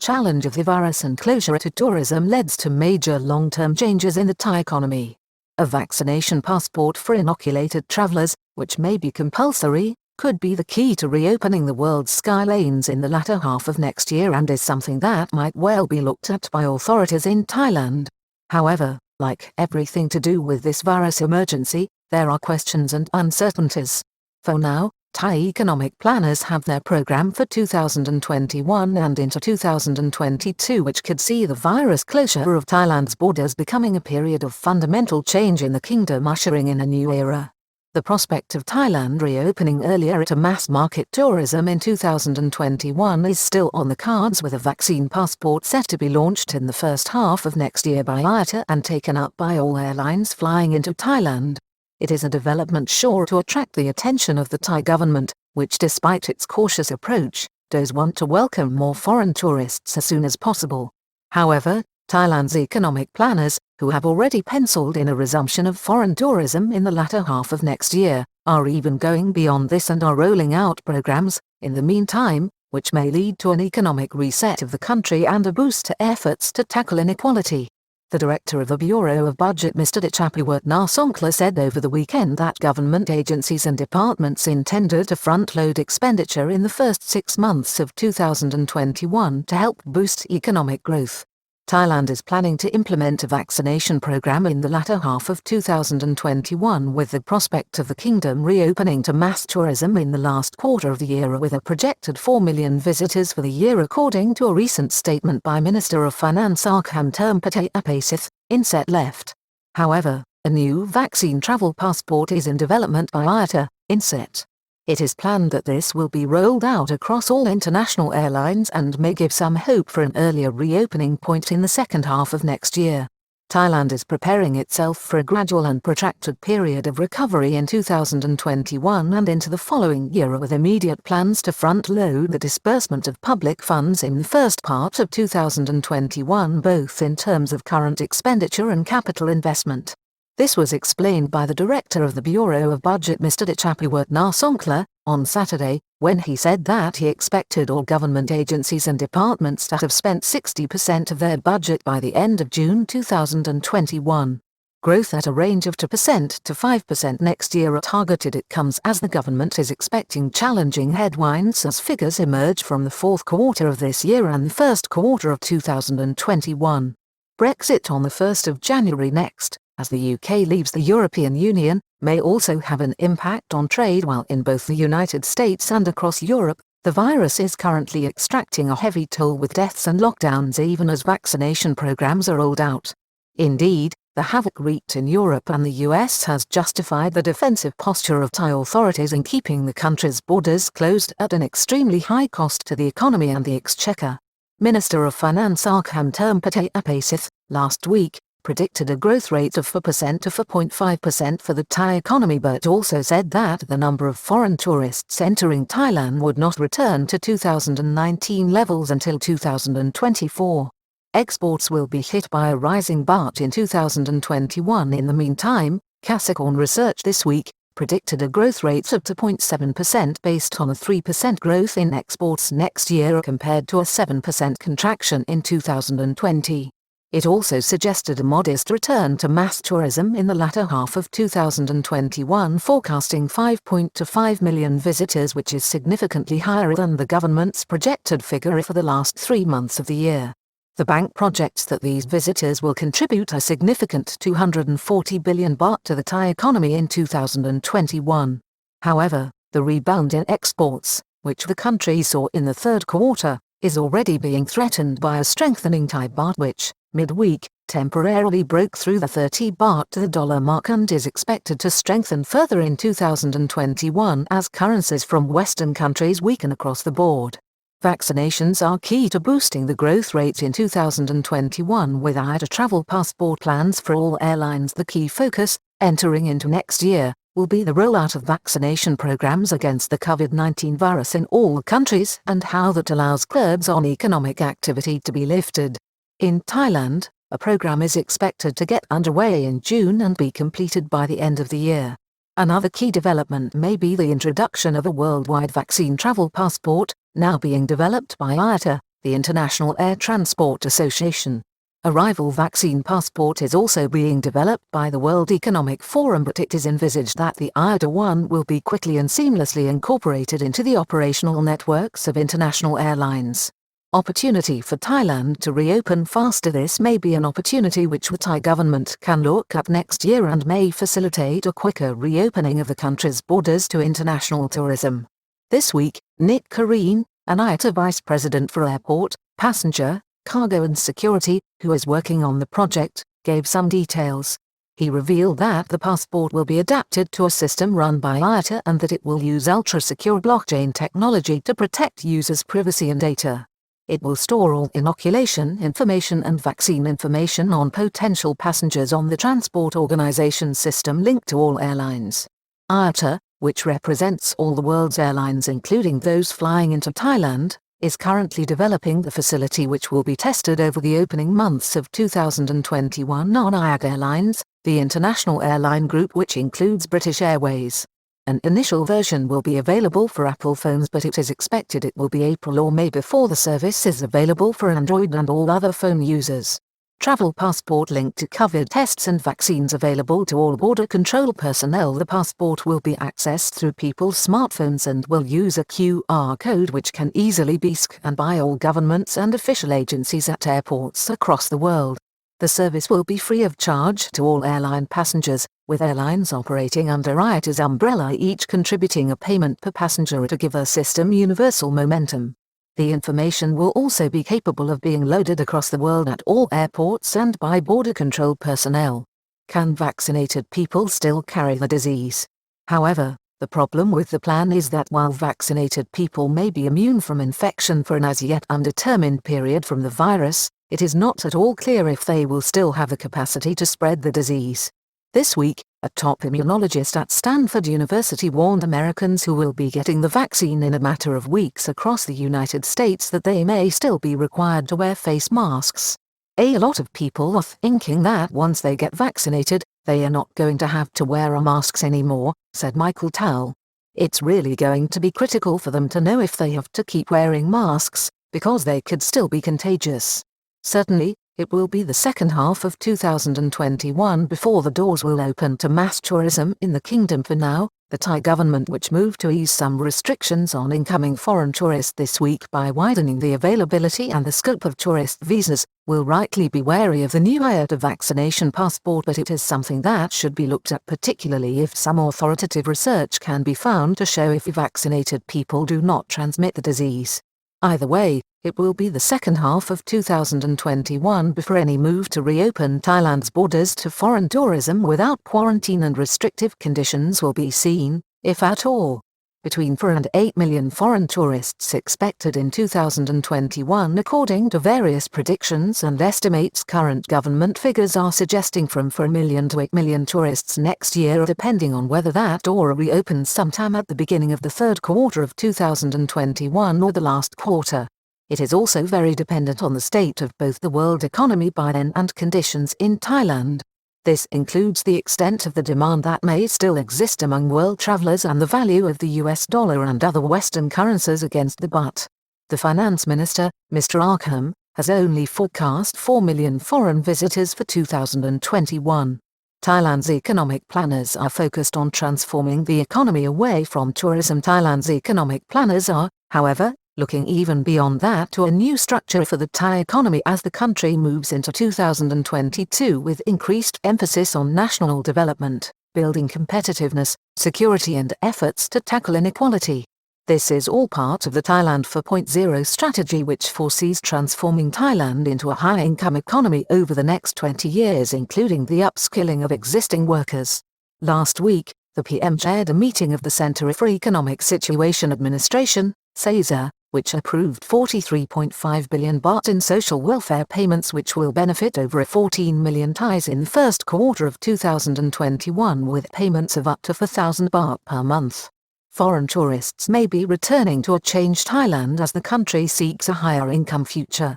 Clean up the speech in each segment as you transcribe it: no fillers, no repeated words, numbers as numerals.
challenge of the virus and closure to tourism leads to major long-term changes in the Thai economy. A vaccination passport for inoculated travelers, which may be compulsory, could be the key to reopening the world's sky lanes in the latter half of next year and is something that might well be looked at by authorities in Thailand. However, like everything to do with this virus emergency, there are questions and uncertainties. For now, Thai economic planners have their program for 2021 and into 2022, which could see the virus closure of Thailand's borders becoming a period of fundamental change in the kingdom, ushering in a new era. The prospect of Thailand reopening earlier to mass-market tourism in 2021 is still on the cards, with a vaccine passport set to be launched in the first half of next year by IATA and taken up by all airlines flying into Thailand. It is a development sure to attract the attention of the Thai government, which, despite its cautious approach, does want to welcome more foreign tourists as soon as possible. However, Thailand's economic planners, who have already penciled in a resumption of foreign tourism in the latter half of next year, are even going beyond this and are rolling out programs, in the meantime, which may lead to an economic reset of the country and a boost to efforts to tackle inequality. The director of the Bureau of Budget, Mr. Songkla, said over the weekend that government agencies and departments intended to front-load expenditure in the first 6 months of 2021 to help boost economic growth. Thailand is planning to implement a vaccination program in the latter half of 2021, with the prospect of the kingdom reopening to mass tourism in the last quarter of the year, with a projected 4 million visitors for the year, according to a recent statement by Minister of Finance Arkamtermpatayapasith, Inset left. However, a new vaccine travel passport is in development by IATA, Inset. It is planned that this will be rolled out across all international airlines and may give some hope for an earlier reopening point in the second half of next year. Thailand is preparing itself for a gradual and protracted period of recovery in 2021 and into the following year, with immediate plans to front-load the disbursement of public funds in the first part of 2021, both in terms of current expenditure and capital investment. This was explained by the director of the Bureau of Budget, Mr. Songkla, on Saturday, when he said that he expected all government agencies and departments to have spent 60% of their budget by the end of June 2021. Growth at a range of 2% to 5% next year are targeted. It comes as the government is expecting challenging headwinds as figures emerge from the fourth quarter of this year and the first quarter of 2021. Brexit on the 1st of January next, as the UK leaves the European Union, may also have an impact on trade, while in both the United States and across Europe, the virus is currently extracting a heavy toll, with deaths and lockdowns even as vaccination programs are rolled out. Indeed, the havoc wreaked in Europe and the US has justified the defensive posture of Thai authorities in keeping the country's borders closed at an extremely high cost to the economy and the exchequer. Minister of Finance Arkamtermpatayapasith, last week, predicted a growth rate of 4% to 4.5% for the Thai economy, but also said that the number of foreign tourists entering Thailand would not return to 2019 levels until 2024. Exports will be hit by a rising baht in 2021. In the meantime, Kasikorn Research this week predicted a growth rate of 2.7% based on a 3% growth in exports next year compared to a 7% contraction in 2020. It also suggested a modest return to mass tourism in the latter half of 2021, forecasting 5.25 million visitors, which is significantly higher than the government's projected figure for the last 3 months of the year. The bank projects that these visitors will contribute a significant 240 billion baht to the Thai economy in 2021. However, the rebound in exports, which the country saw in the third quarter, is already being threatened by a strengthening Thai baht, which, midweek, temporarily broke through the 30 baht to the dollar mark and is expected to strengthen further in 2021 as currencies from Western countries weaken across the board. Vaccinations are key to boosting the growth rate in 2021, with IATA travel passport plans for all airlines. The key focus, entering into next year, will be the rollout of vaccination programs against the COVID-19 virus in all countries and how that allows curbs on economic activity to be lifted. In Thailand, a program is expected to get underway in June and be completed by the end of the year. Another key development may be the introduction of a worldwide vaccine travel passport, now being developed by IATA, the International Air Transport Association. A rival vaccine passport is also being developed by the World Economic Forum, but it is envisaged that the IATA one will be quickly and seamlessly incorporated into the operational networks of international airlines. Opportunity for Thailand to reopen faster. This may be an opportunity which the Thai government can look at next year and may facilitate a quicker reopening of the country's borders to international tourism. This week, Nick Kareen, an IATA vice president for airport, passenger, cargo and security, who is working on the project, gave some details. He revealed that the passport will be adapted to a system run by IATA and that it will use ultra-secure blockchain technology to protect users' privacy and data. It will store all inoculation information and vaccine information on potential passengers on the transport organization system linked to all airlines. IATA, which represents all the world's airlines including those flying into Thailand, is currently developing the facility which will be tested over the opening months of 2021 on IAG Airlines, the international airline group which includes British Airways. An initial version will be available for Apple phones, but it is expected it will be April or May before the service is available for Android and all other phone users. Travel passport linked to COVID tests and vaccines available to all border control personnel. The passport will be accessed through people's smartphones and will use a QR code which can easily be scanned by all governments and official agencies at airports across the world. The service will be free of charge to all airline passengers, with airlines operating under IATA's umbrella each contributing a payment per passenger to give the system universal momentum. The information will also be capable of being loaded across the world at all airports and by border control personnel. Can vaccinated people still carry the disease? However, the problem with the plan is that while vaccinated people may be immune from infection for an as yet undetermined period from the virus, it is not at all clear if they will still have the capacity to spread the disease. This week, a top immunologist at Stanford University warned Americans who will be getting the vaccine in a matter of weeks across the United States that they may still be required to wear face masks. A lot of people are thinking that once they get vaccinated, they are not going to have to wear masks anymore, said Michael Towle. It's really going to be critical for them to know if they have to keep wearing masks, because they could still be contagious. Certainly, it will be the second half of 2021 before the doors will open to mass tourism in the kingdom. For now, the Thai government, which moved to ease some restrictions on incoming foreign tourists this week by widening the availability and the scope of tourist visas, will rightly be wary of the new IATA vaccination passport, but it is something that should be looked at, particularly if some authoritative research can be found to show if vaccinated people do not transmit the disease. Either way, it will be the second half of 2021 before any move to reopen Thailand's borders to foreign tourism without quarantine and restrictive conditions will be seen, if at all. Between 4 and 8 million foreign tourists expected in 2021 according to various predictions and estimates. Current government figures are suggesting from 4 million to 8 million tourists next year, depending on whether that door reopens sometime at the beginning of the third quarter of 2021 or the last quarter. It is also very dependent on the state of both the world economy by then and conditions in Thailand. This includes the extent of the demand that may still exist among world travelers and the value of the US dollar and other Western currencies against the baht. The finance minister, Mr. Arkham, has only forecast 4 million foreign visitors for 2021. Thailand's economic planners are focused on transforming the economy away from tourism. Thailand's economic planners are, however, looking even beyond that to a new structure for the Thai economy as the country moves into 2022 with increased emphasis on national development, building competitiveness, security and efforts to tackle inequality. This is all part of the Thailand 4.0 strategy, which foresees transforming Thailand into a high-income economy over the next 20 years, including the upskilling of existing workers. Last week, the PM chaired a meeting of the Centre for Economic Situation Administration, CESA, which approved 43.5 billion baht in social welfare payments, which will benefit over 14 million Thais in the first quarter of 2021, with payments of up to 4,000 baht per month. Foreign tourists may be returning to a changed Thailand as the country seeks a higher income future.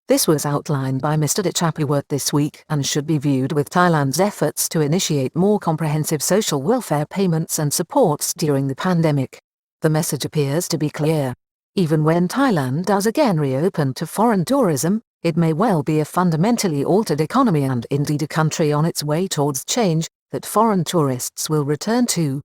This was outlined by Mr. Chapiwat this week and should be viewed with Thailand's efforts to initiate more comprehensive social welfare payments and supports during the pandemic. The message appears to be clear. Even when Thailand does again reopen to foreign tourism, it may well be a fundamentally altered economy and indeed a country on its way towards change that foreign tourists will return to.